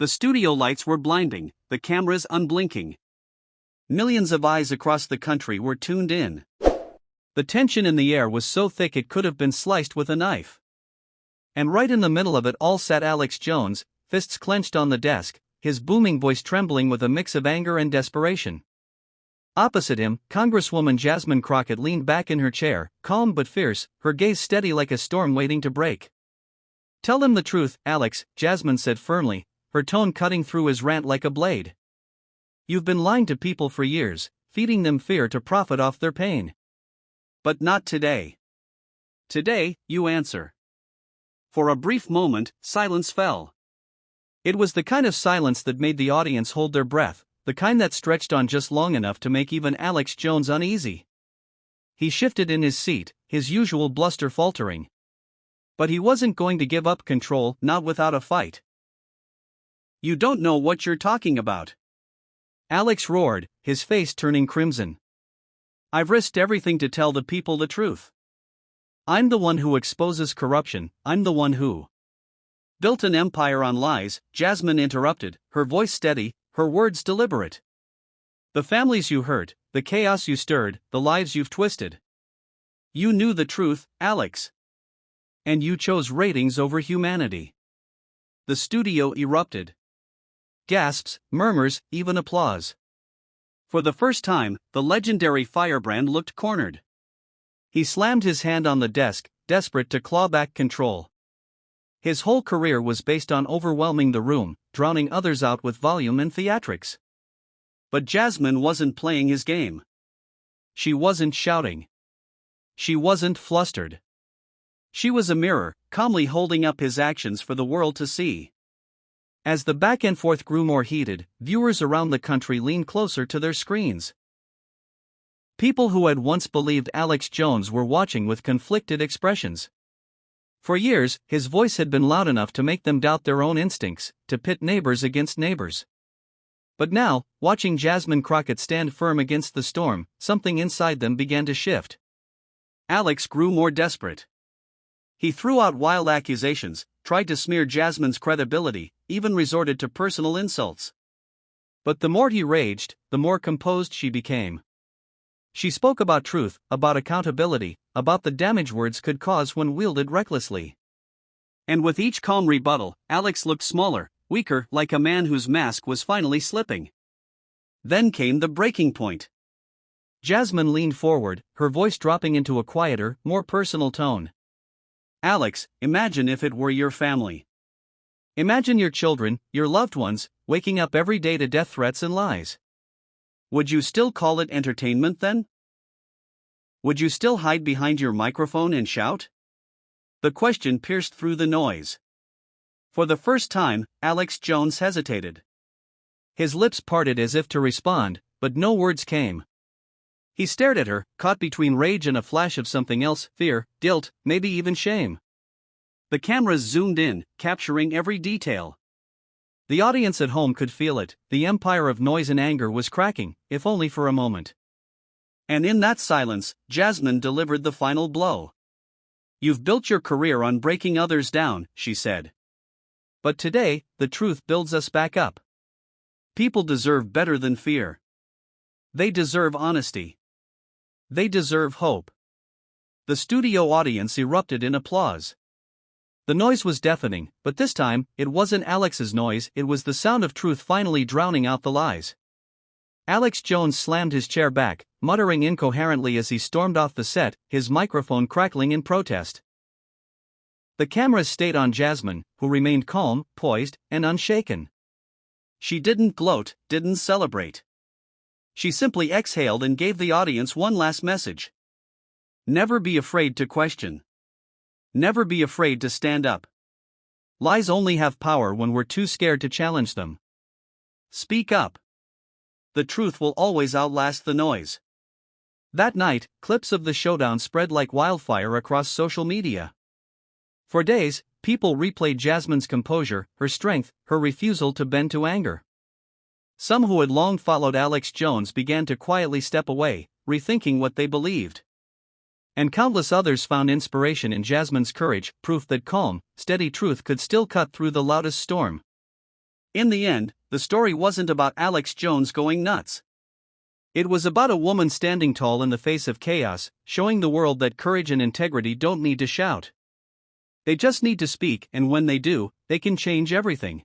The studio lights were blinding, the cameras unblinking. Millions of eyes across the country were tuned in. The tension in the air was so thick it could have been sliced with a knife. And right in the middle of it all sat Alex Jones, fists clenched on the desk, his booming voice trembling with a mix of anger and desperation. Opposite him, Congresswoman Jasmine Crockett leaned back in her chair, calm but fierce, her gaze steady like a storm waiting to break. "Tell them the truth, Alex," Jasmine said firmly, her tone cutting through his rant like a blade. "You've been lying to people for years, feeding them fear to profit off their pain. But not today. Today, you answer." For a brief moment, silence fell. It was the kind of silence that made the audience hold their breath, the kind that stretched on just long enough to make even Alex Jones uneasy. He shifted in his seat, his usual bluster faltering. But he wasn't going to give up control, not without a fight. "You don't know what you're talking about," Alex roared, his face turning crimson. "I've risked everything to tell the people the truth. I'm the one who exposes corruption, I'm the one who built an empire on lies," Jasmine interrupted, her voice steady, her words deliberate. "The families you hurt, the chaos you stirred, the lives you've twisted. You knew the truth, Alex. And you chose ratings over humanity." The studio erupted. Gasps, murmurs, even applause. For the first time, the legendary firebrand looked cornered. He slammed his hand on the desk, desperate to claw back control. His whole career was based on overwhelming the room, drowning others out with volume and theatrics. But Jasmine wasn't playing his game. She wasn't shouting. She wasn't flustered. She was a mirror, calmly holding up his actions for the world to see. As the back and forth grew more heated, viewers around the country leaned closer to their screens. People who had once believed Alex Jones were watching with conflicted expressions. For years, his voice had been loud enough to make them doubt their own instincts, to pit neighbors against neighbors. But now, watching Jasmine Crockett stand firm against the storm, something inside them began to shift. Alex grew more desperate. He threw out wild accusations, tried to smear Jasmine's credibility, even resorted to personal insults. But the more he raged, the more composed she became. She spoke about truth, about accountability, about the damage words could cause when wielded recklessly. And with each calm rebuttal, Alex looked smaller, weaker, like a man whose mask was finally slipping. Then came the breaking point. Jasmine leaned forward, her voice dropping into a quieter, more personal tone. "Alex, imagine if it were your family. Imagine your children, your loved ones, waking up every day to death threats and lies. Would you still call it entertainment then? Would you still hide behind your microphone and shout?" The question pierced through the noise. For the first time, Alex Jones hesitated. His lips parted as if to respond, but no words came. He stared at her, caught between rage and a flash of something else, fear, guilt, maybe even shame. The cameras zoomed in, capturing every detail. The audience at home could feel it, the empire of noise and anger was cracking, if only for a moment. And in that silence, Jasmine delivered the final blow. "You've built your career on breaking others down," she said. "But today, the truth builds us back up. People deserve better than fear. They deserve honesty. They deserve hope." The studio audience erupted in applause. The noise was deafening, but this time, it wasn't Alex's noise, it was the sound of truth finally drowning out the lies. Alex Jones slammed his chair back, muttering incoherently as he stormed off the set, his microphone crackling in protest. The cameras stayed on Jasmine, who remained calm, poised, and unshaken. She didn't gloat, didn't celebrate. She simply exhaled and gave the audience one last message. Never be afraid to question. Never be afraid to stand up. Lies only have power when we're too scared to challenge them. Speak up. The truth will always outlast the noise. That night, clips of the showdown spread like wildfire across social media. For days, people replayed Jasmine's composure, her strength, her refusal to bend to anger. Some who had long followed Alex Jones began to quietly step away, rethinking what they believed. And countless others found inspiration in Jasmine's courage, proof that calm, steady truth could still cut through the loudest storm. In the end, the story wasn't about Alex Jones going nuts. It was about a woman standing tall in the face of chaos, showing the world that courage and integrity don't need to shout. They just need to speak, and when they do, they can change everything.